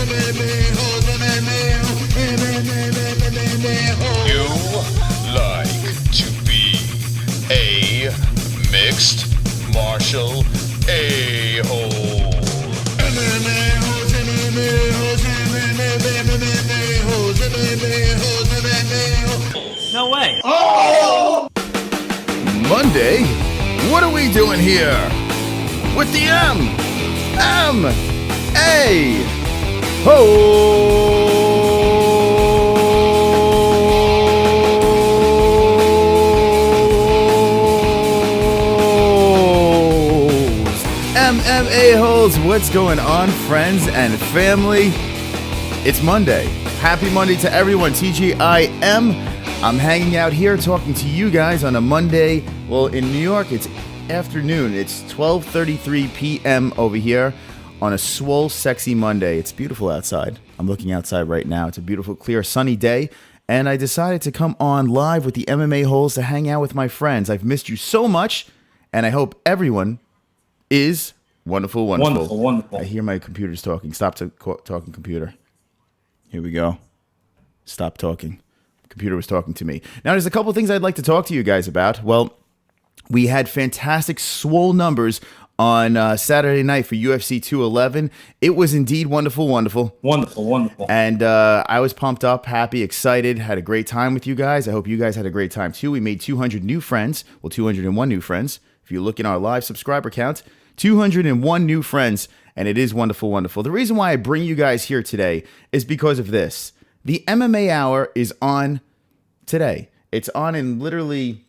You like to be a mixed martial a-hole. No way. Oh! Monday? What are we doing here? With the MMA-Holes. MMA-Holes, what's going on, friends and family? It's Monday. Happy Monday to everyone. TGIM. I'm hanging out here talking to you guys on a Monday. Well, in New York, it's afternoon. It's 12:33 p.m. over here on a swole, sexy Monday. It's beautiful outside. I'm looking outside right now. It's a beautiful, clear, sunny day. And I decided to come on live with the MMA-Holes to hang out with my friends. I've missed you so much, and I hope everyone is wonderful. Wonderful. I hear my computer's talking. Stop talking, computer. Here we go. Stop talking. Computer was talking to me. Now, there's a couple things I'd like to talk to you guys about. Well, we had fantastic swole numbers on Saturday night for UFC 211. It was indeed wonderful. And I was pumped up, happy, excited, had a great time with you guys. I hope you guys had a great time too. We made 200 new friends. Well, 201 new friends. If you look in our live subscriber count, 201 new friends, and it is wonderful. The reason why I bring you guys here today is because of this. The MMA Hour is on today. It's on in literally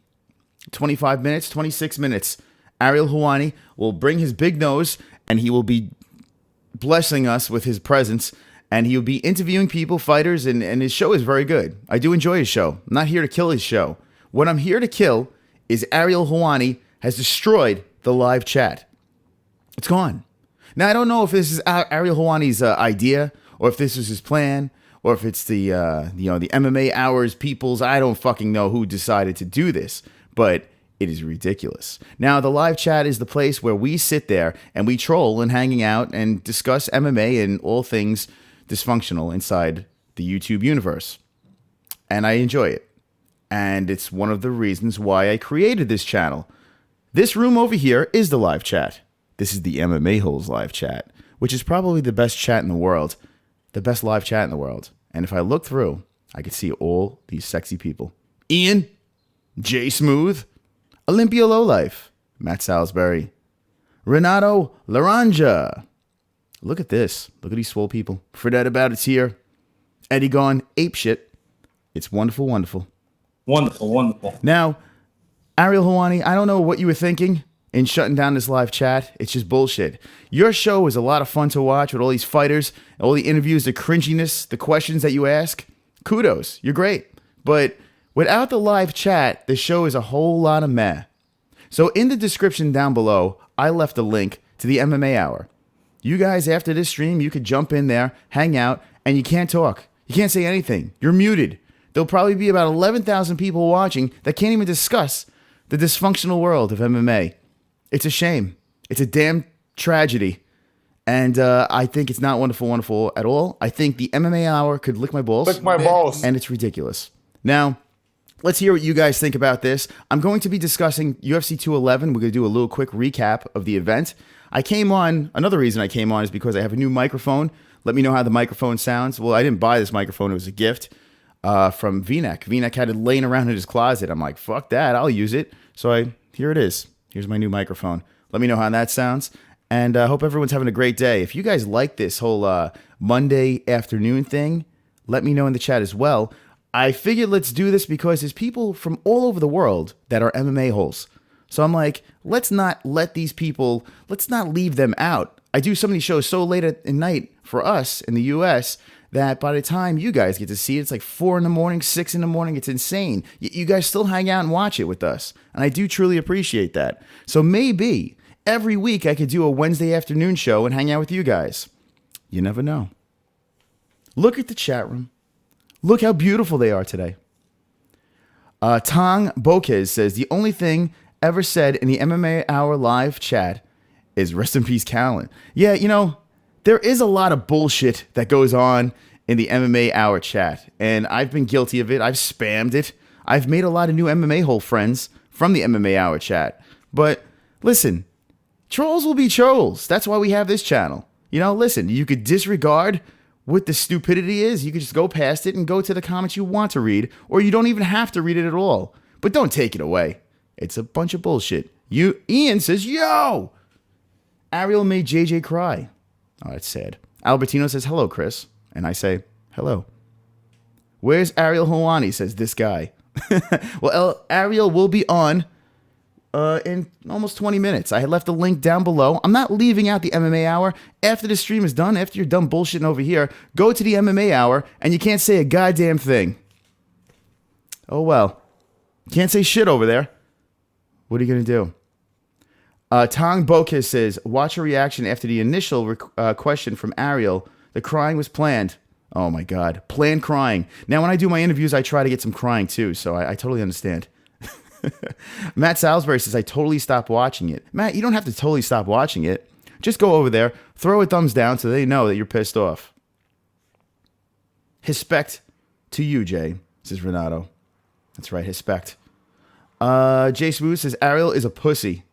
25 minutes, 26 minutes. Ariel Helwani will bring his big nose, and he will be blessing us with his presence, and he will be interviewing people, fighters, and his show is very good. I do enjoy his show. I'm not here to kill his show. What I'm here to kill is Ariel Helwani has destroyed the live chat. It's gone. Now, I don't know if this is Ariel Helwani's idea, or if this is his plan, or if it's the MMA Hours peoples. I don't fucking know who decided to do this, but it is ridiculous. Now, the live chat is the place where we sit there and we troll and hanging out and discuss MMA and all things dysfunctional inside the YouTube universe. And I enjoy it. And it's one of the reasons why I created this channel. This room over here is the live chat. This is the MMA-Holes live chat, which is probably the best chat in the world. The best live chat in the world. And if I look through, I could see all these sexy people. Ian, Jay Smooth, Olympia Lowlife, Matt Salisbury, Renato Laranja. Look at this. Look at these swole people. Forget about it's here. Eddie gone apeshit. It's wonderful. Now, Ariel Helwani, I don't know what you were thinking in shutting down this live chat. It's just bullshit. Your show is a lot of fun to watch with all these fighters, all the interviews, the cringiness, the questions that you ask. Kudos. You're great. But without the live chat, the show is a whole lot of meh. So in the description down below, I left a link to the MMA Hour. You guys, after this stream, you could jump in there, hang out, and you can't talk. You can't say anything. You're muted. There'll probably be about 11,000 people watching that can't even discuss the dysfunctional world of MMA. It's a shame. It's a damn tragedy. And I think it's not wonderful at all. I think the MMA Hour could lick my balls. Lick my balls. And it's ridiculous. Now, let's hear what you guys think about this. I'm going to be discussing UFC 211. We're going to do a little quick recap of the event. Another reason I came on is because I have a new microphone. Let me know how the microphone sounds. Well, I didn't buy this microphone. It was a gift from V-Neck. V-Neck had it laying around in his closet. I'm like, fuck that. I'll use it. So here it is. Here's my new microphone. Let me know how that sounds. And I hope everyone's having a great day. If you guys like this whole Monday afternoon thing, let me know in the chat as well. I figured let's do this because there's people from all over the world that are MMA holes. So I'm like, let's not leave them out. I do so many shows so late at night for us in the US that by the time you guys get to see it, it's like 4 in the morning, 6 in the morning. It's insane. You guys still hang out and watch it with us. And I do truly appreciate that. So maybe every week I could do a Wednesday afternoon show and hang out with you guys. You never know. Look at the chat room. Look how beautiful they are today. Tong Bokez says, the only thing ever said in the MMA Hour live chat is rest in peace, Callan. Yeah, there is a lot of bullshit that goes on in the MMA Hour chat, and I've been guilty of it. I've spammed it. I've made a lot of new MMA hole friends from the MMA Hour chat. But listen, trolls will be trolls. That's why we have this channel. You know, listen, you could disregard what the stupidity is. You could just go past it and go to the comments you want to read, or you don't even have to read it at all. But don't take it away. It's a bunch of bullshit. Ian says, yo! Ariel made JJ cry. Oh, that's sad. Albertino says, hello, Chris. And I say, hello. Where's Ariel Hawani, says this guy. Well, Ariel will be on in almost 20 minutes. I had left a link down below. I'm not leaving out the MMA Hour. After the stream is done, after you're done bullshitting over here, go to the MMA Hour, and you can't say a goddamn thing. Oh, well. Can't say shit over there. What are you going to do? Tong Bokis says, watch a reaction after the initial question from Ariel. The crying was planned. Oh, my God. Planned crying. Now, when I do my interviews, I try to get some crying, too, so I totally understand. Matt Salisbury says, I totally stopped watching it. Matt, you don't have to totally stop watching it. Just go over there, throw a thumbs down so they know that you're pissed off. Respect to you, Jay, says Renato. That's right, respect. Jay Smooth says, Ariel is a pussy.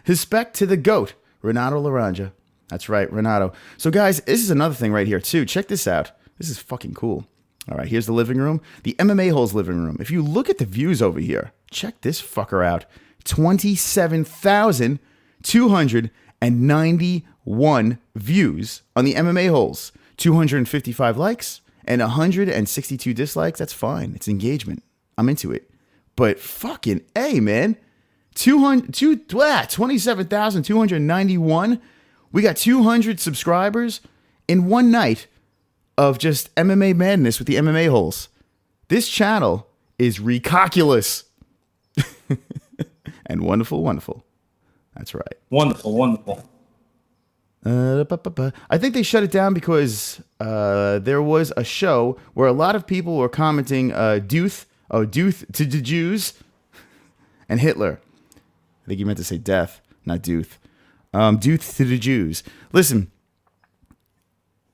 Respect to the GOAT, Renato Laranja. That's right, Renato. So, guys, this is another thing right here, too. Check this out. This is fucking cool. All right, here's the living room. The MMA Holes living room. If you look at the views over here, check this fucker out. 27,291 views on the MMA Holes. 255 likes and 162 dislikes. That's fine. It's engagement. I'm into it. But fucking A, man. 27,291. We got 200 subscribers in one night of just MMA madness with the MMA Holes. This channel is ridiculous. And wonderful, wonderful. That's right. Wonderful, wonderful. I think they shut it down because there was a show where a lot of people were commenting Duth to the Jews and Hitler. I think he meant to say death, not Duth. Duth to the Jews. Listen,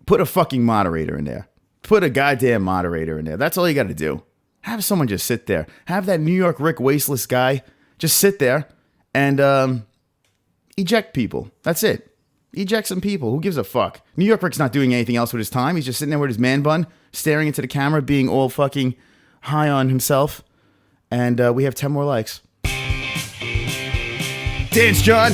put a fucking moderator in there. Put a goddamn moderator in there. That's all you got to do. Have someone just sit there. Have that New York Rick wasteless guy just sit there and eject people. That's it. Eject some people. Who gives a fuck? New York Rick's not doing anything else with his time. He's just sitting there with his man bun, staring into the camera, being all fucking high on himself. And we have 10 more likes. Dance, John.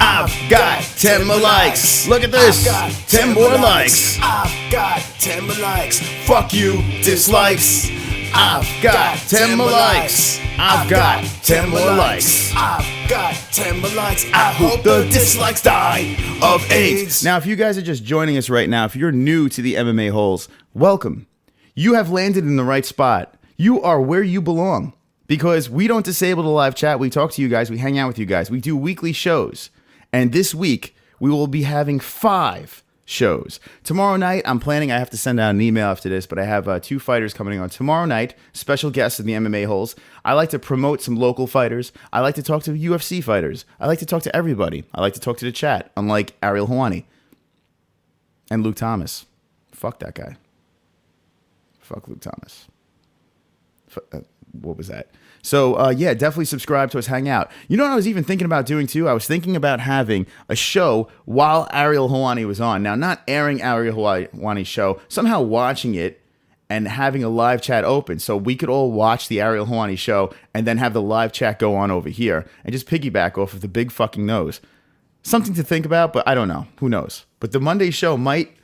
I've got 10 more likes. Look at this. 10 more likes. I've got 10 more likes. Fuck you, dislikes. I've got 10 more likes. I've got 10 more likes. I've got 10 more likes. I hope the dislikes die of AIDS. Now, if you guys are just joining us right now, if you're new to the MMA Holes, welcome. You have landed in the right spot. You are where you belong. Because we don't disable the live chat. We talk to you guys. We hang out with you guys. We do weekly shows. And this week, we will be having 5 shows. Tomorrow night, I'm planning, I have to send out an email after this, but I have 2 fighters coming on tomorrow night, special guests in the MMA Holes. I like to promote some local fighters. I like to talk to UFC fighters. I like to talk to everybody. I like to talk to the chat, unlike Ariel Hawani and Luke Thomas. Fuck that guy. Fuck Luke Thomas. What was that? So, yeah, definitely subscribe to us, hang out. You know what I was even thinking about doing, too? I was thinking about having a show while Ariel Hawani was on. Now, not airing Ariel Hawani's show, somehow watching it and having a live chat open so we could all watch the Ariel Hawani show and then have the live chat go on over here and just piggyback off of the big fucking nose. Something to think about, but I don't know. Who knows? But the Monday show might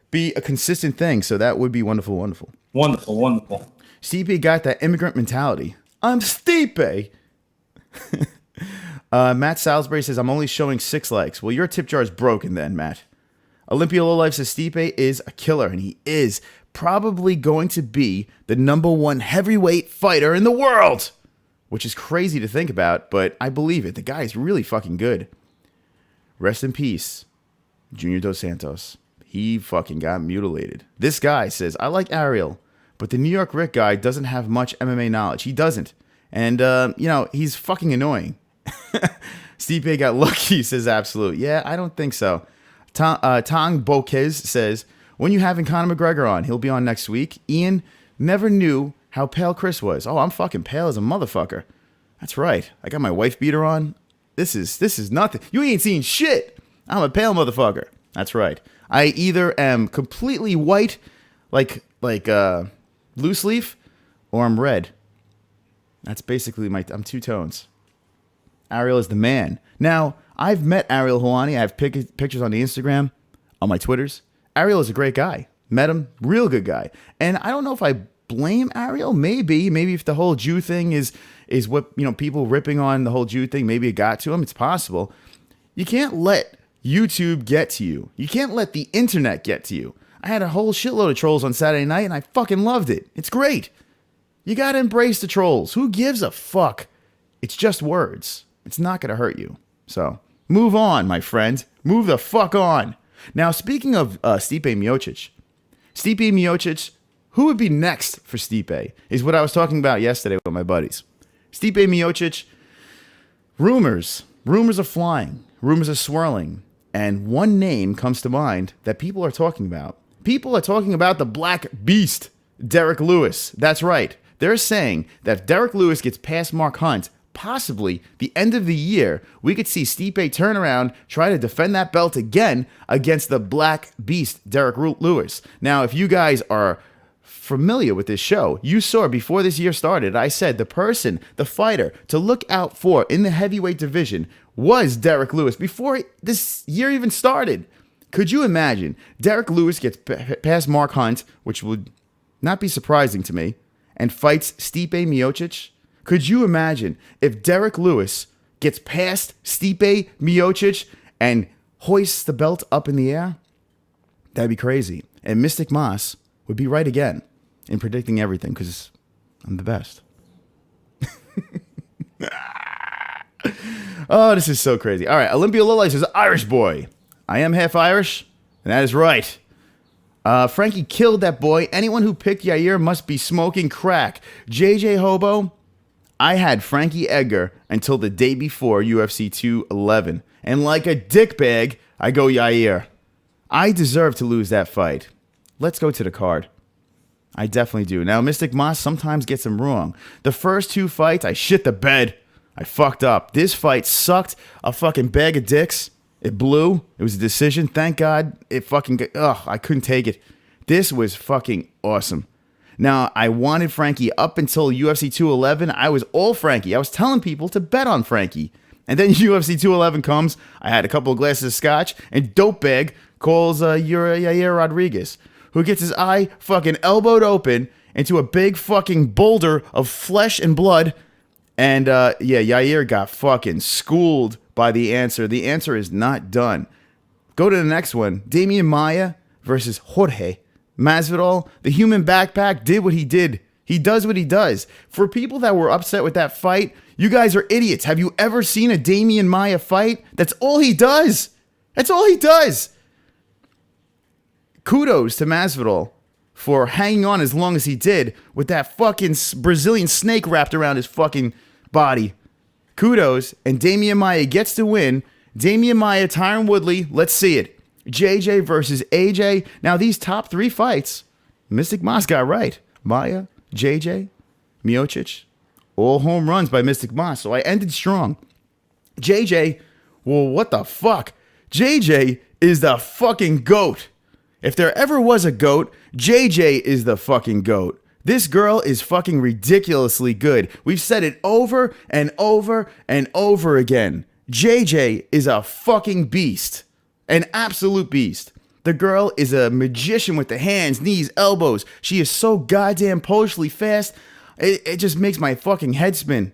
be a consistent thing, so that would be wonderful, wonderful. Wonderful, wonderful. Stipe got that immigrant mentality. I'm Stipe. Matt Salisbury says, I'm only showing 6 likes. Well, your tip jar is broken then, Matt. Olympia Lowlife says, Stipe is a killer, and he is probably going to be the #1 heavyweight fighter in the world, which is crazy to think about, but I believe it. The guy is really fucking good. Rest in peace, Junior Dos Santos. He fucking got mutilated. This guy says, I like Ariel, but the New York Rick guy doesn't have much MMA knowledge. He doesn't. And, he's fucking annoying. Stipe got lucky, says Absolute. Yeah, I don't think so. Tong Bokez says, when you having Conor McGregor on? He'll be on next week. Ian never knew how pale Chris was. Oh, I'm fucking pale as a motherfucker. That's right. I got my wife beater on. This is nothing. You ain't seen shit. I'm a pale motherfucker. That's right. I either am completely white, like loose leaf, or I'm red. That's basically I'm two tones. Ariel is the man. Now, I've met Ariel Helwani. I have pictures on the Instagram, on my Twitters. Ariel is a great guy. Met him, real good guy. And I don't know if I blame Ariel. Maybe if the whole Jew thing is what, people ripping on the whole Jew thing, maybe it got to him. It's possible. You can't let YouTube get to you. You can't let the internet get to you. I had a whole shitload of trolls on Saturday night, and I fucking loved it. It's great. You gotta embrace the trolls. Who gives a fuck? It's just words. It's not gonna hurt you. So, move on, my friend. Move the fuck on. Now, speaking of Stipe Miocic, who would be next for Stipe is what I was talking about yesterday with my buddies. Stipe Miocic, rumors are flying, rumors are swirling, and one name comes to mind that people are talking about. People are talking about the Black Beast, Derek Lewis. That's right. They're saying that if Derek Lewis gets past Mark Hunt, possibly the end of the year, we could see Stipe turn around, try to defend that belt again against the Black Beast, Derek Lewis. Now, if you guys are familiar with this show, you saw before this year started, I said the fighter to look out for in the heavyweight division was Derek Lewis before this year even started. Could you imagine Derek Lewis gets past Mark Hunt, which would not be surprising to me, and fights Stipe Miocic? Could you imagine if Derek Lewis gets past Stipe Miocic and hoists the belt up in the air? That'd be crazy. And Mystic Moss would be right again in predicting everything because I'm the best. Oh, this is so crazy. All right, Olympia Lilly says, Irish boy. I am half Irish, and that is right. Frankie killed that boy. Anyone who picked Yair must be smoking crack. JJ Hobo, I had Frankie Edgar until the day before UFC 211. And like a dickbag, I go Yair. I deserve to lose that fight. Let's go to the card. I definitely do. Now, Mystic Moss sometimes gets him wrong. The first two fights, I shit the bed. I fucked up. This fight sucked a fucking bag of dicks. It blew. It was a decision. Thank God it fucking... I couldn't take it. This was fucking awesome. Now, I wanted Frankie up until UFC 211. I was all Frankie. I was telling people to bet on Frankie. And then UFC 211 comes. I had a couple of glasses of scotch. And Dopebag calls Yair Rodriguez, who gets his eye fucking elbowed open into a big fucking boulder of flesh and blood. And, Yair got fucking schooled by the answer. The answer is not done. Go to the next one. Damian Maia versus Jorge Masvidal. The human backpack did what he did. He does what he does. For people that were upset with that fight, you guys are idiots. Have you ever seen a Damian Maia fight? That's all he does. That's all he does. Kudos to Masvidal for hanging on as long as he did with that fucking Brazilian snake wrapped around his fucking body. Kudos, and Damian Maia gets to win. Damian Maia, Tyron Woodley, let's see it. JJ versus AJ. Now, these top three fights, Mystic Moss got right. Maia, JJ, Miocic, all home runs by Mystic Moss. So I ended strong. JJ, well, what the fuck? JJ is the fucking GOAT. If there ever was a GOAT, JJ is the fucking GOAT. This girl is fucking ridiculously good. We've said it over and over and over again. JJ is a fucking beast. An absolute beast. The girl is a magician with the hands, knees, elbows. She is so goddamn Polishly fast. It just makes my fucking head spin.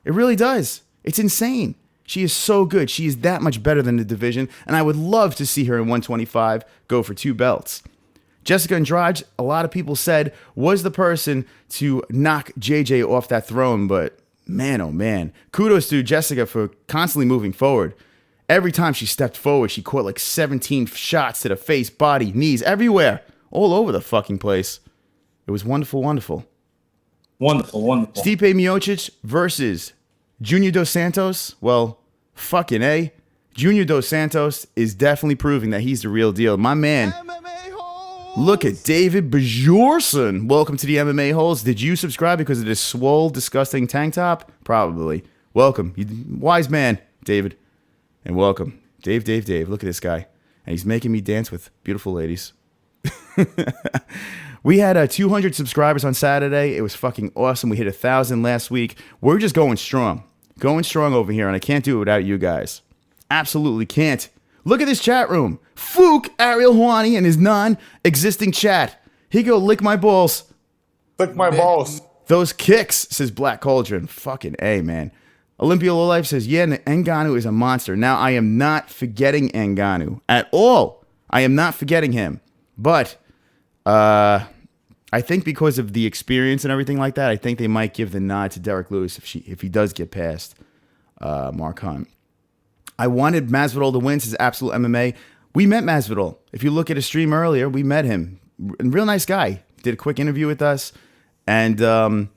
It really does. It's insane. She is so good. She is that much better than the division. And I would love to see her in 125 go for 2 belts. Jessica Andrade, a lot of people said, was the person to knock JJ off that throne. But man, oh man. Kudos to Jessica for constantly moving forward. Every time she stepped forward, she caught like 17 shots to the face, body, knees, everywhere. All over the fucking place. It was wonderful, wonderful. Wonderful, wonderful. Stipe Miocic versus Junior Dos Santos, well, fucking A. Junior Dos Santos is definitely proving that he's the real deal. My man, MMA-Holes. look at David Bajorson. Welcome to the MMA Holes. Did you subscribe because of this swole, disgusting tank top? Probably. Welcome. Wise man, David. And welcome. Dave. Look at this guy. And he's making me dance with beautiful ladies. We had 200 subscribers on Saturday. It was fucking awesome. We hit 1,000 last week. We're just going strong. Going strong over here, and I can't do it without you guys. Absolutely can't. Look at this chat room. Fook Ariel Hwani and his non-existing chat. He go lick my balls. Lick my balls. Those kicks, says Black Cauldron. Fucking A, man. Olympia Lowlife says, yeah, Ngannou is a monster. Now, I am not forgetting Ngannou at all. I am not forgetting him. But I think because of the experience and everything like that, I think they might give the nod to Derek Lewis if he does get past Mark Hunt. I wanted Masvidal to win, says Absolute MMA. We met Masvidal. If you look at a stream earlier, we met him. Real nice guy. Did a quick interview with us. And, there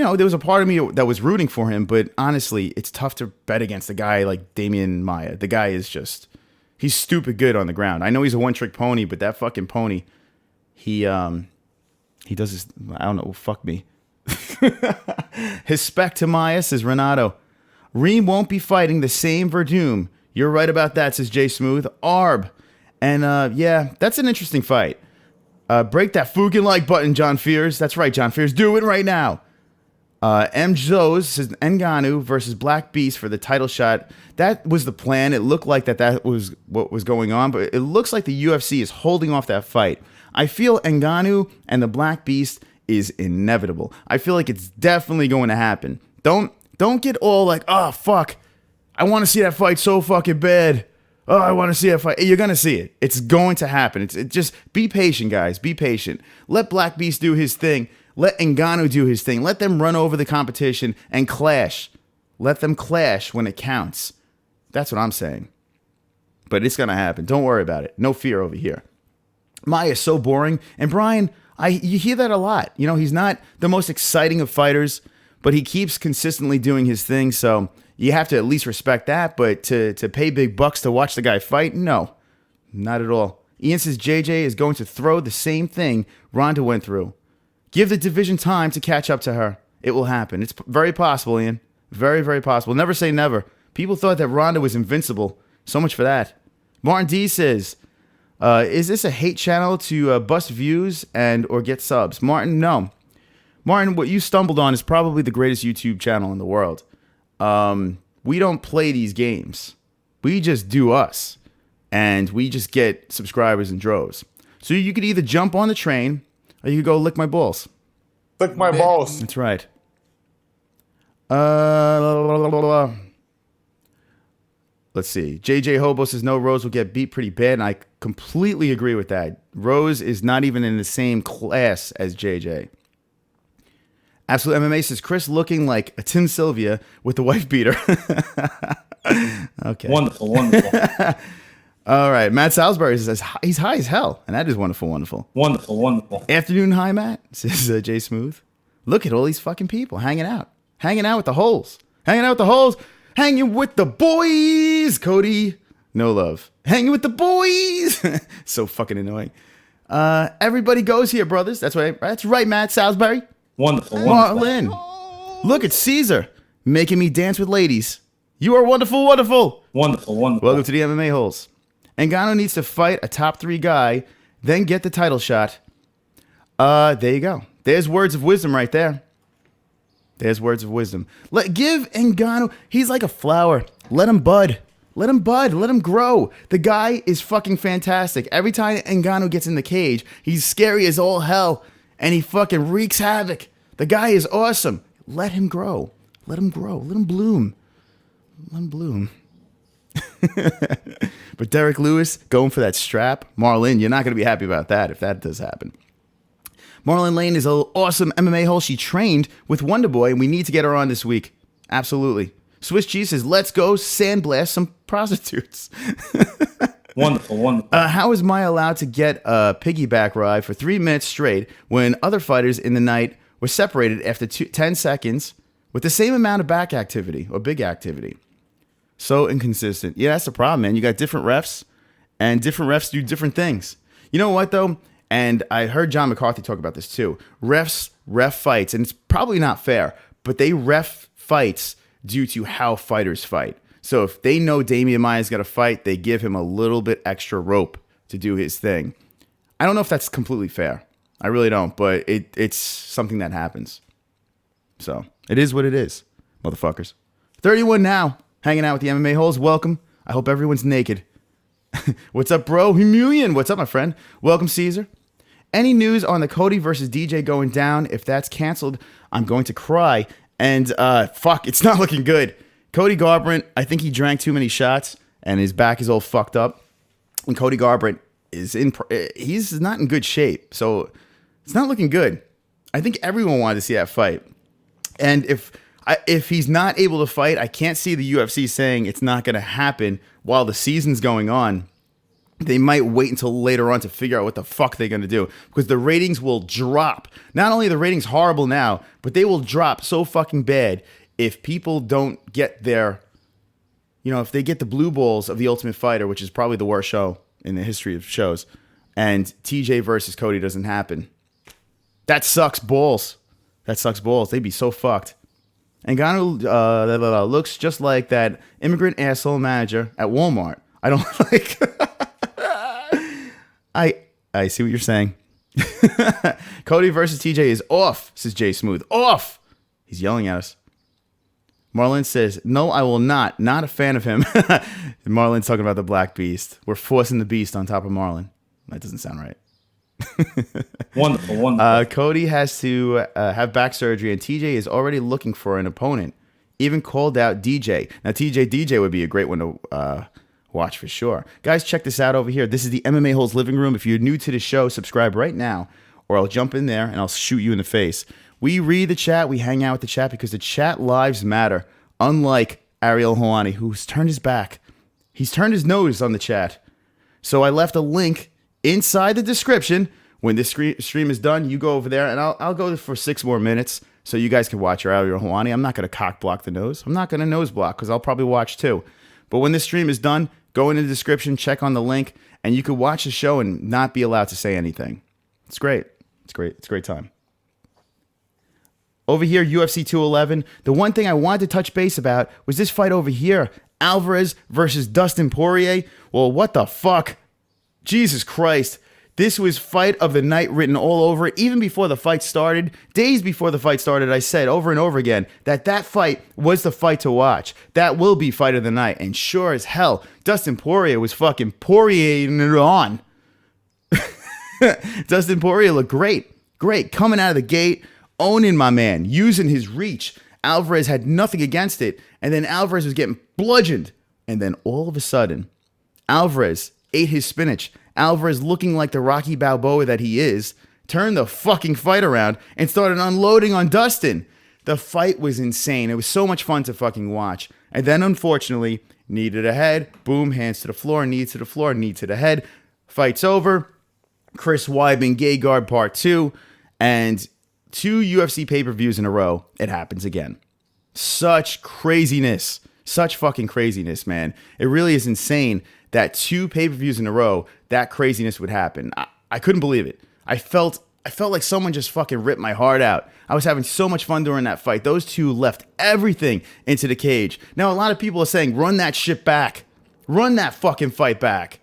was a part of me that was rooting for him. But honestly, it's tough to bet against a guy like Damian Maia. The guy is he's stupid good on the ground. I know he's a one-trick pony, but that fucking pony, he does his, I don't know, fuck me. His spec to Maia, says Renato. Reem won't be fighting the same Verdum. You're right about that, says Jay Smooth. Arb. And yeah, that's an interesting fight. Break that fucking like button, John Fears. That's right, John Fears. Do it right now. M. Zoes says Ngannou versus Black Beast for the title shot. That was the plan. It looked like that was what was going on, but it looks like the UFC is holding off that fight. I feel Ngannou and the Black Beast is inevitable. I feel like it's definitely going to happen. Don't get all like, oh, fuck. I want to see that fight so fucking bad. Oh, I want to see that fight. You're going to see it. It's going to happen. Just be patient, guys. Be patient. Let Black Beast do his thing. Let Ngannou do his thing. Let them run over the competition and clash. Let them clash when it counts. That's what I'm saying. But it's going to happen. Don't worry about it. No fear over here. Maia is so boring. And Brian, you hear that a lot. He's not the most exciting of fighters, but he keeps consistently doing his thing. So you have to at least respect that. But to pay big bucks to watch the guy fight, no, not at all. Ian says JJ is going to throw the same thing Ronda went through. Give the division time to catch up to her. It will happen. It's very possible, Ian. Very, very possible. Never say never. People thought that Ronda was invincible. So much for that. Martin D says, is this a hate channel to bust views and or get subs? Martin, no. Martin, what you stumbled on is probably the greatest YouTube channel in the world. We don't play these games. We just do us. And we just get subscribers in droves. So you could either jump on the train or you could go lick my balls. Lick my balls. That's right. Let's see. JJ Hobo says, no, Rose will get beat pretty bad, and I completely agree with that. Rose is not even in the same class as JJ. Absolute MMA says, Chris looking like a Tim Sylvia with the wife beater. Okay. Wonderful. All right. Matt Salisbury says, he's high as hell, and that is wonderful. Wonderful. Afternoon high, Matt, says Jay Smooth. Look at all these fucking people hanging out with the holes. Hanging with the boys, Cody. No love. Hanging with the boys. So fucking annoying. Everybody goes here, brothers. That's right, Matt Salisbury. Wonderful. Marlin. Look at Caesar making me dance with ladies. You are wonderful. Wonderful. Welcome to the MMA Holes. Ngannou needs to fight a top 3 guy, then get the title shot. There you go. There's words of wisdom right there. Give Ngannou, he's like a flower. Let him bud. Let him grow. The guy is fucking fantastic. Every time Ngannou gets in the cage, he's scary as all hell, and he fucking wreaks havoc. The guy is awesome. Let him grow. Let him bloom. But Derek Lewis going for that strap. Marlon, you're not going to be happy about that if that does happen. Marlon Lane is an awesome MMA hole. She trained with Wonder Boy, and we need to get her on this week. Absolutely. Swiss Cheese says, let's go sandblast some prostitutes. Wonderful. How is Maya allowed to get a piggyback ride for 3 minutes straight when other fighters in the night were separated after 10 seconds with the same amount of back activity or big activity. So inconsistent. Yeah, that's the problem, man. You got different refs, and different refs do different things. You know what, though? And I heard John McCarthy talk about this, too. Refs ref fights, and it's probably not fair, but they ref fights due to how fighters fight. So if they know Damian Maia's got to fight, they give him a little bit extra rope to do his thing. I don't know if that's completely fair. I really don't, but it's something that happens. So it is what it is, motherfuckers. 31 now, hanging out with the MMA Holes. Welcome. I hope everyone's naked. What's up, bro? Humilian. What's up, my friend? Welcome, Caesar. Any news on the Cody versus DJ going down? If that's canceled, I'm going to cry. And fuck, it's not looking good. Cody Garbrandt, I think he drank too many shots, and his back is all fucked up. And Cody Garbrandt he's not in good shape, so it's not looking good. I think everyone wanted to see that fight. And if he's not able to fight, I can't see the UFC saying it's not going to happen while the season's going on. They might wait until later on to figure out what the fuck they're going to do, because the ratings will drop. Not only are the ratings horrible now, but they will drop so fucking bad if people don't get their, if they get the blue balls of The Ultimate Fighter, which is probably the worst show in the history of shows, and TJ versus Cody doesn't happen. That sucks balls. That sucks balls. They'd be so fucked. And Ngannou looks just like that immigrant asshole manager at Walmart. I don't like... I see what you're saying. Cody versus TJ is off, says Jay Smooth. Off! He's yelling at us. Marlon says, no, I will not. Not a fan of him. Marlon's talking about the Black Beast. We're forcing the Beast on top of Marlon. That doesn't sound right. Wonderful. Cody has to have back surgery, and TJ is already looking for an opponent. Even called out DJ. Now, DJ would be a great one to watch for sure. Guys, check this out over here. This is the MMA Holes living room. If you're new to the show, subscribe right now, or I'll jump in there and I'll shoot you in the face. We read the chat. We hang out with the chat because the chat lives matter. Unlike Ariel Helwani, who's turned his back. He's turned his nose on the chat. So I left a link inside the description. When this stream is done, you go over there, and I'll go for 6 more minutes so you guys can watch your Ariel Helwani. I'm not going to cock block the nose. I'm not going to nose block because I'll probably watch too. But when this stream is done, go into the description, check on the link, and you can watch the show and not be allowed to say anything. It's great. It's great. It's a great time. Over here, UFC 211. The one thing I wanted to touch base about was this fight over here. Alvarez versus Dustin Poirier. Well, what the fuck? Jesus Christ. This was fight of the night written all over it. Even before the fight started, days before the fight started, I said over and over again that fight was the fight to watch. That will be fight of the night. And sure as hell, Dustin Poirier was fucking Poirier'ing it on. Dustin Poirier looked great. Great. Coming out of the gate, owning my man, using his reach. Alvarez had nothing against it. And then Alvarez was getting bludgeoned. And then all of a sudden, Alvarez ate his spinach. Alvarez, looking like the Rocky Balboa that he is, turned the fucking fight around and started unloading on Dustin. The fight was insane. It was so much fun to fucking watch. And then, unfortunately, knee to the head, boom, hands to the floor, knee to the floor, knee to the head. Fight's over. Chris Weidman, Gegard Part 2, and 2 UFC pay-per-views in a row. It happens again. Such craziness. Such fucking craziness, man. It really is insane that 2 pay-per-views in a row, that craziness would happen. I couldn't believe it. I felt like someone just fucking ripped my heart out. I was having so much fun during that fight. Those 2 left everything into the cage. Now, a lot of people are saying, run that shit back. Run that fucking fight back.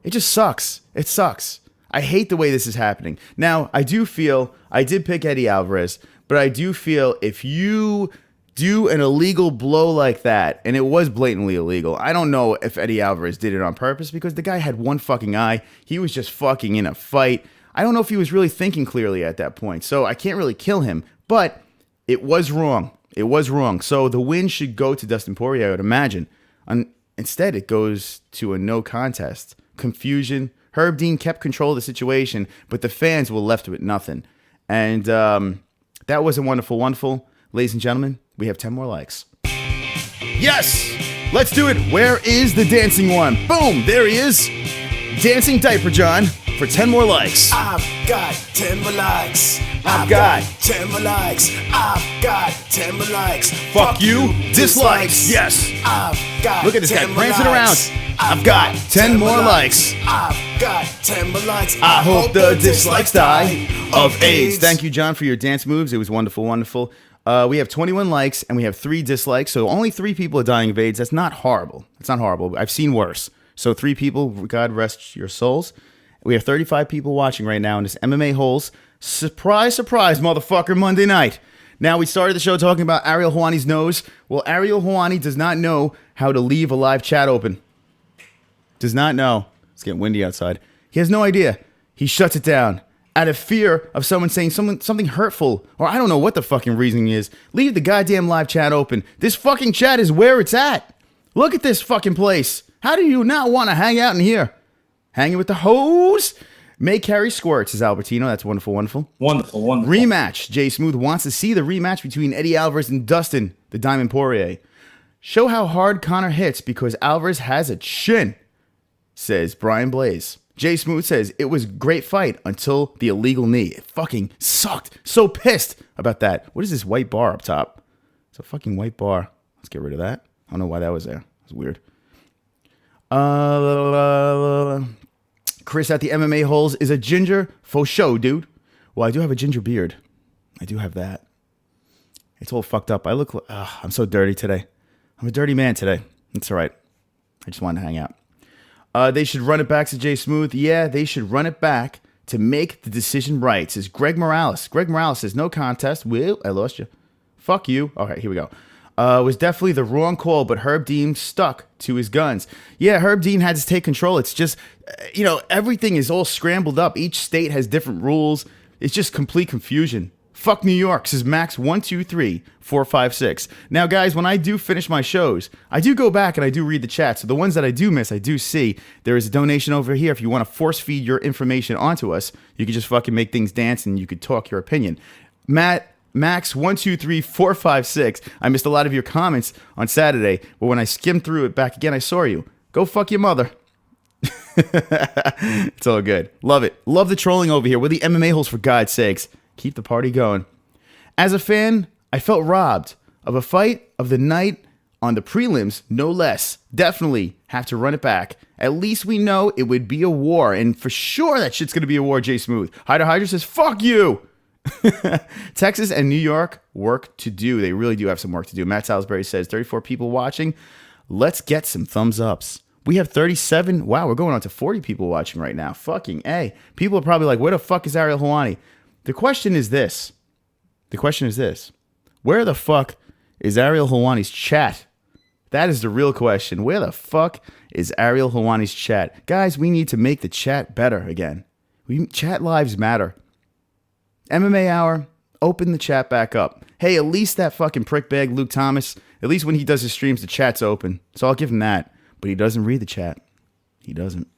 It just sucks. It sucks. I hate the way this is happening. Now, I did pick Eddie Alvarez, but I do feel if you do an illegal blow like that, and it was blatantly illegal, I don't know if Eddie Alvarez did it on purpose because the guy had one fucking eye. He was just fucking in a fight. I don't know if he was really thinking clearly at that point, so I can't really kill him, but it was wrong. It was wrong. So the win should go to Dustin Poirier, I would imagine. Instead, it goes to a no contest. Confusion. Herb Dean kept control of the situation, but the fans were left with nothing. And that was a wonderful, wonderful. Ladies and gentlemen, we have 10 more likes. Yes! Let's do it. Where is the dancing one? Boom! There he is. Dancing Diaper John. for 10 more likes. I've got 10 more likes. I've got 10 more likes. I've got 10 more likes. Fuck you, dislikes. Yes. I've got Look at this guy 10 more prancing likes. around. I've got 10 more likes. I've got 10 more likes. I hope the dislikes die of AIDS. Thank you, John, for your dance moves. It was wonderful, wonderful. We have 21 likes and we have 3 dislikes, so only 3 people are dying of AIDS. That's not horrible. It's not horrible. I've seen worse. So 3 people, God rest your souls. We have 35 people watching right now in this MMA Holes. Surprise, surprise, motherfucker, Monday night. Now, we started the show talking about Ariel Helwani's nose. Well, Ariel Helwani does not know how to leave a live chat open. Does not know. It's getting windy outside. He has no idea. He shuts it down out of fear of someone saying something hurtful, or I don't know what the fucking reasoning is. Leave the goddamn live chat open. This fucking chat is where it's at. Look at this fucking place. How do you not want to hang out in here? Hanging with the hoes? May Carrie squirts, says Albertino. That's wonderful, wonderful. Wonderful, wonderful. Rematch. Jay Smooth wants to see the rematch between Eddie Alvarez and Dustin, the Diamond Poirier. Show how hard Connor hits because Alvarez has a chin, says Brian Blaze. Jay Smooth says, it was a great fight until the illegal knee. It fucking sucked. So pissed about that. What is this white bar up top? It's a fucking white bar. Let's get rid of that. I don't know why that was there. It's weird. Chris at the MMA Holes is a ginger faux show, dude. Well, I do have a ginger beard. I do have that. It's all fucked up. I'm so dirty today. I'm a dirty man today. It's all right. I just wanted to hang out. They should run it back to Jay Smooth. Yeah, they should run it back to make the decision right, says Greg Morales. Greg Morales says, no contest. Well, I lost you. Fuck you. All right, here we go. Was definitely the wrong call, but Herb Dean stuck to his guns. Yeah, Herb Dean had to take control. It's just, everything is all scrambled up. Each state has different rules. It's just complete confusion. Fuck New York, says Max123456. Now, guys, when I do finish my shows, I do go back and I do read the chat. So the ones that I do miss, I do see. There is a donation over here. If you want to force feed your information onto us, you could just fucking make things dance and you could talk your opinion. Max123456. I missed a lot of your comments on Saturday, but when I skimmed through it back again, I saw you. Go fuck your mother. It's all good. Love it. Love the trolling over here. We're the MMA Holes, for God's sakes. Keep the party going. As a fan, I felt robbed of a fight of the night on the prelims, no less. Definitely have to run it back. At least we know it would be a war, and for sure that shit's going to be a war, Jay Smooth. Hydra says, fuck you. Texas and New York, work to do. They really do have some work to do. Matt Salisbury says, 34 people watching. Let's get some thumbs ups. We have 37. Wow, we're going on to 40 people watching right now. Fucking A. People are probably like, where the fuck is Ariel Helwani? The question is this. Where the fuck is Ariel Helwani's chat? That is the real question. Where the fuck is Ariel Helwani's chat? Guys, we need to make the chat better again. Chat lives matter. MMA Hour, open the chat back up. Hey, at least that fucking prickbag Luke Thomas, at least when he does his streams, the chat's open. So I'll give him that. But he doesn't read the chat. He doesn't.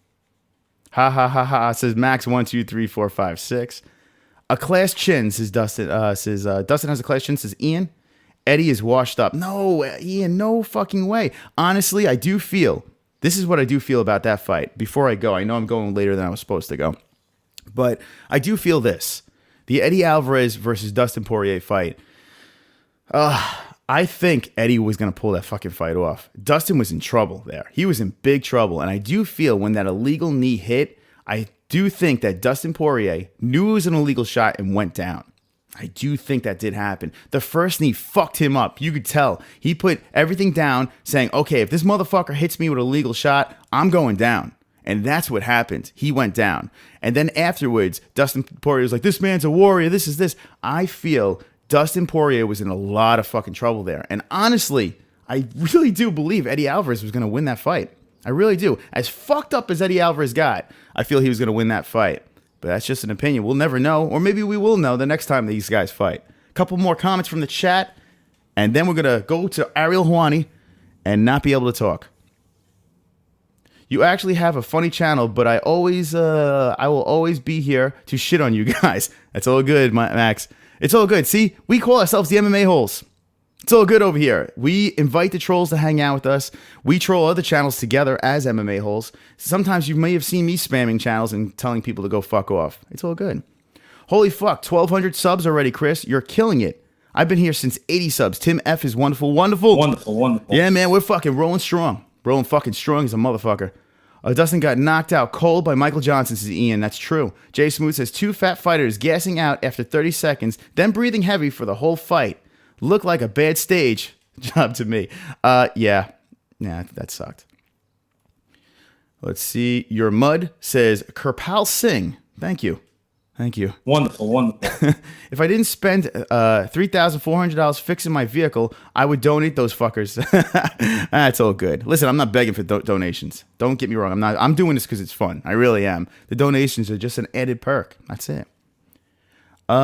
Ha ha ha ha, says Max123456. A class chin, says Dustin. Dustin has a class chin, says Ian. Eddie is washed up. No, Ian, no fucking way. Honestly, I do feel, this is what I do feel about that fight. Before I go, I know I'm going later than I was supposed to go. But I do feel this. The Eddie Alvarez versus Dustin Poirier fight. I think Eddie was going to pull that fucking fight off. Dustin was in trouble there. He was in big trouble. And I do feel when that illegal knee hit, I do think that Dustin Poirier knew it was an illegal shot and went down. I do think that did happen. The first knee fucked him up. You could tell. He put everything down saying, okay, if this motherfucker hits me with a legal shot, I'm going down. And that's what happened. He went down. And then afterwards, Dustin Poirier was like, this man's a warrior. This is this. I feel Dustin Poirier was in a lot of fucking trouble there. And honestly, I really do believe Eddie Alvarez was going to win that fight. I really do. As fucked up as Eddie Alvarez got, I feel he was going to win that fight. But that's just an opinion. We'll never know. Or maybe we will know the next time these guys fight. A couple more comments from the chat. And then we're going to go to Ariel Helwani and not be able to talk. You actually have a funny channel, but I will always be here to shit on you guys. That's all good, Max. It's all good. See, we call ourselves the MMA Holes. It's all good over here. We invite the trolls to hang out with us. We troll other channels together as MMA Holes. Sometimes you may have seen me spamming channels and telling people to go fuck off. It's all good. Holy fuck, 1,200 subs already, Chris. You're killing it. I've been here since 80 subs. Tim F is wonderful, wonderful. Wonderful. Yeah, man, we're fucking rolling strong. Rolling fucking strong as a motherfucker. Dustin got knocked out cold by Michael Johnson, says Ian. That's true. Jay Smooth says 2 fat fighters gassing out after 30 seconds, then breathing heavy for the whole fight. Looked like a bad stage job to me. Yeah, that sucked. Let's see. Your Mud says Kirpal Singh. Thank you. Wonderful. If I didn't spend $3,400 fixing my vehicle, I would donate those fuckers. That's all good. Listen, I'm not begging for donations. Don't get me wrong. I'm doing this because it's fun. I really am. The donations are just an added perk. That's it. You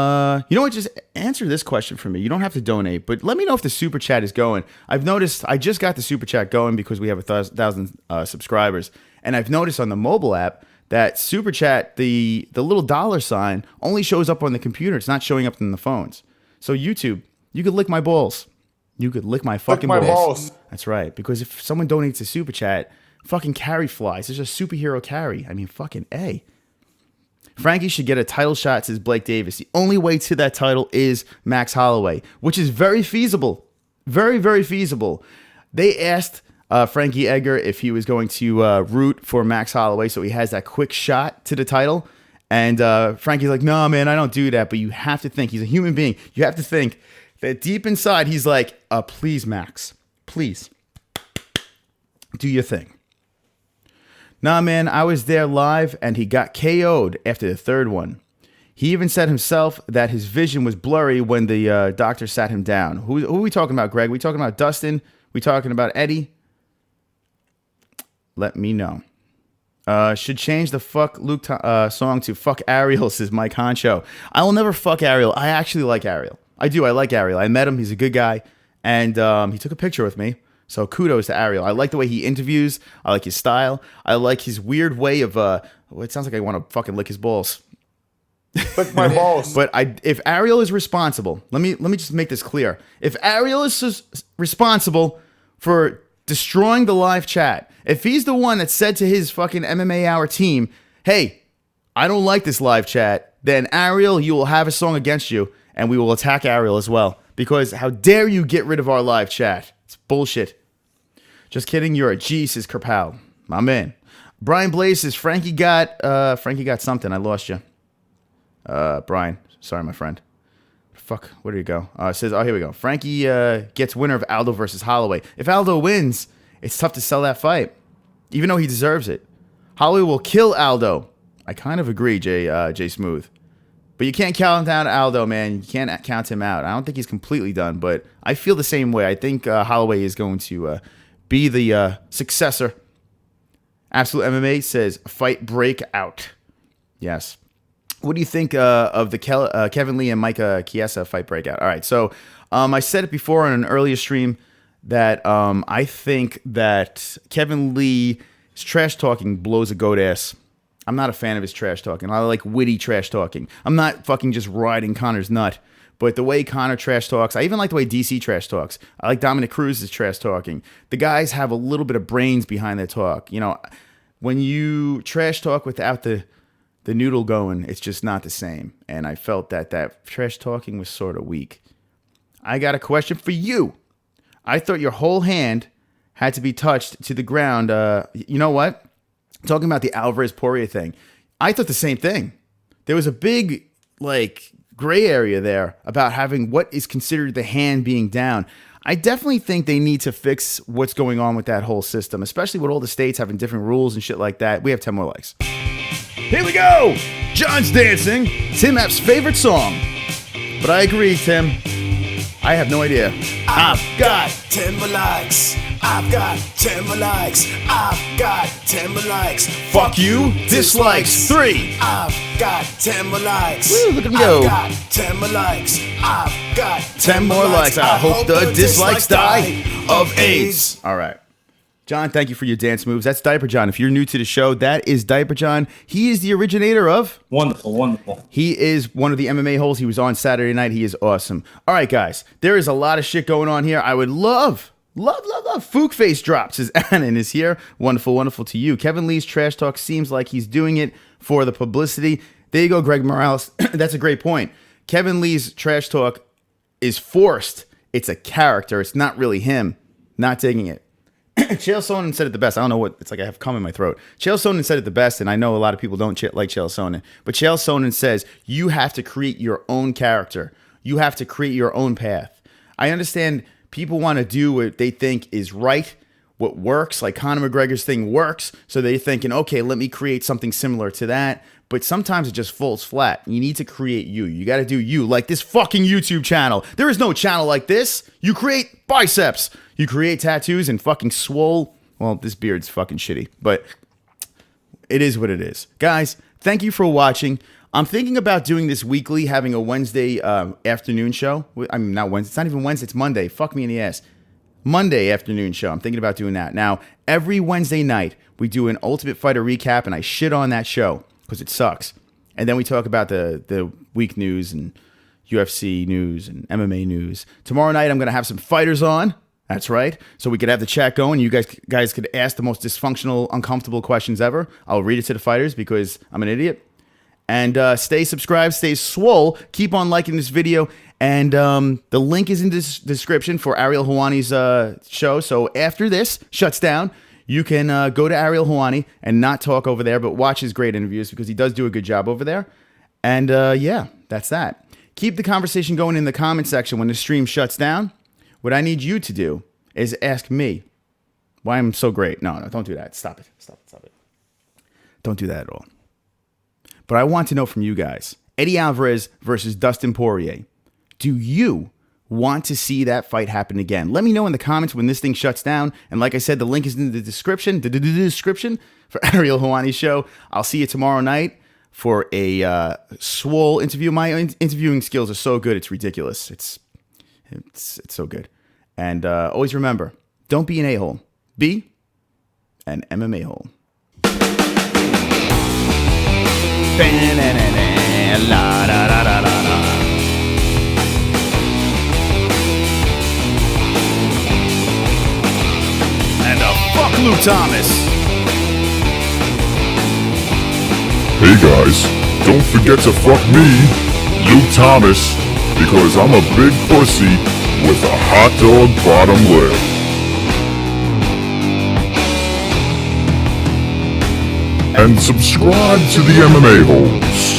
know what? Just answer this question for me. You don't have to donate, but let me know if the super chat is going. I've noticed I just got the super chat going because we have 1,000 subscribers, and I've noticed on the mobile app that super chat, the little dollar sign, only shows up on the computer. It's not showing up in the phones. So YouTube, you could lick my balls. You could lick my fucking balls. That's right. Because if someone donates a super chat, fucking Carrie flies. There's a superhero Carrie. I mean, fucking A. Frankie should get a title shot, says Blake Davis. The only way to that title is Max Holloway, which is very feasible. Very, very feasible. They asked Frankie Edgar if he was going to root for Max Holloway so he has that quick shot to the title. And Frankie's like, no, man, I don't do that. But you have to think, he's a human being. You have to think that deep inside, he's like, please, Max, please do your thing. Nah, man, I was there live, and he got KO'd after the third one. He even said himself that his vision was blurry when the doctor sat him down. Who are we talking about, Greg? We talking about Dustin? We talking about Eddie? Let me know. Should change the fuck Luke song to fuck Ariel, says Mike Honcho. I will never fuck Ariel. I actually like Ariel. I do. I like Ariel. I met him. He's a good guy. And he took a picture with me. So kudos to Ariel. I like the way he interviews. I like his style. I like his weird way of, it sounds like I want to fucking lick his balls. Lick my balls. But if Ariel is responsible, let me just make this clear. If Ariel is responsible for destroying the live chat, if he's the one that said to his fucking MMA Hour team, hey, I don't like this live chat, then Ariel, you will have a song against you, and we will attack Ariel as well. Because how dare you get rid of our live chat? It's bullshit. Just kidding, you're a G, says Kerpow. My man. Brian Blaze says Frankie got something. I lost you. Brian. Sorry, my friend. Fuck, where did he go? Says, here we go. Frankie gets winner of Aldo versus Holloway. If Aldo wins, it's tough to sell that fight, even though he deserves it. Holloway will kill Aldo. I kind of agree, Jay Smooth. But you can't count down Aldo, man. You can't count him out. I don't think he's completely done, but I feel the same way. I think Holloway is going to be the successor. Absolute MMA says, fight breakout. Yes. What do you think of the Kevin Lee and Micah Chiesa fight breakout? All right, so I said it before on an earlier stream that I think that Kevin Lee's trash talking blows a goat ass. I'm not a fan of his trash talking. I like witty trash talking. I'm not fucking just riding Connor's nut. But the way Connor trash talks, I even like the way DC trash talks. I like Dominic Cruz's trash talking. The guys have a little bit of brains behind their talk. You know, when you trash talk without the noodle going, it's just not the same. And I felt that trash talking was sort of weak. I got a question for you. I thought your whole hand had to be touched to the ground. You know what? Talking about the Alvarez-Poirier thing, I thought the same thing. There was a big, gray area there about having what is considered the hand being down. I definitely think they need to fix what's going on with that whole system, especially with all the states having different rules and shit like that. We have 10 more likes. Here we go! John's dancing. Tim F's favorite song. But I agree, Tim. I have no idea. I've got 10 more likes. I've got 10 more likes. I've got 10 more likes. Fuck you. Dislikes 3. I've got 10 more likes. Woo, look at him go. I've got 10 more likes. I've got 10 more likes. I hope the dislikes die of AIDS. All right. John, thank you for your dance moves. That's Diaper John. If you're new to the show, that is Diaper John. He is the originator of... Wonderful. He is one of the MMA Holes. He was on Saturday night. He is awesome. All right, guys. There is a lot of shit going on here. I would love. Fook Face drops. His Annan is here. Wonderful to you. Kevin Lee's trash talk seems like he's doing it for the publicity. There you go, Greg Morales. That's a great point. Kevin Lee's trash talk is forced. It's a character. It's not really him. Not taking it. Chael Sonnen said it the best. I don't know what, it's like I have cum in my throat. Chael Sonnen said it the best, and I know a lot of people don't like Chael Sonnen, but Chael Sonnen says you have to create your own character. You have to create your own path. I understand people want to do what they think is right, what works, like Conor McGregor's thing works, so they're thinking, okay, let me create something similar to that, but sometimes it just falls flat. You need to create you. You got to do you, like this fucking YouTube channel. There is no channel like this. You create biceps. You create tattoos and fucking swole. Well, this beard's fucking shitty, but it is what it is. Guys, thank you for watching. I'm thinking about doing this weekly, having a Wednesday afternoon show. I mean, not Wednesday. It's not even Wednesday. It's Monday. Fuck me in the ass. Monday afternoon show. I'm thinking about doing that. Now, every Wednesday night, we do an Ultimate Fighter recap, and I shit on that show because it sucks. And then we talk about the week news and UFC news and MMA news. Tomorrow night, I'm going to have some fighters on. That's right. So we could have the chat going. You guys could ask the most dysfunctional, uncomfortable questions ever. I'll read it to the fighters because I'm an idiot. And stay subscribed, stay swole. Keep on liking this video. And the link is in the description for Ariel Hawani's show. So after this shuts down, you can go to Ariel Hawani and not talk over there, but watch his great interviews because he does do a good job over there. And yeah, that's that. Keep the conversation going in the comment section when the stream shuts down. What I need you to do is ask me why I'm so great. No, don't do that. Stop it. Stop it. Don't do that at all. But I want to know from you guys. Eddie Alvarez versus Dustin Poirier. Do you want to see that fight happen again? Let me know in the comments when this thing shuts down. And like I said, the link is in the description. The description for Ariel Hawani's show. I'll see you tomorrow night for a swole interview. My interviewing skills are so good, it's ridiculous. It's so good. And always remember, don't be an a-hole. Be an MMA hole. And fuck Lou Thomas. Hey guys, don't forget to fuck me, Lou Thomas, because I'm a big pussy with a hot dog bottom lip. And subscribe to the MMA Holes.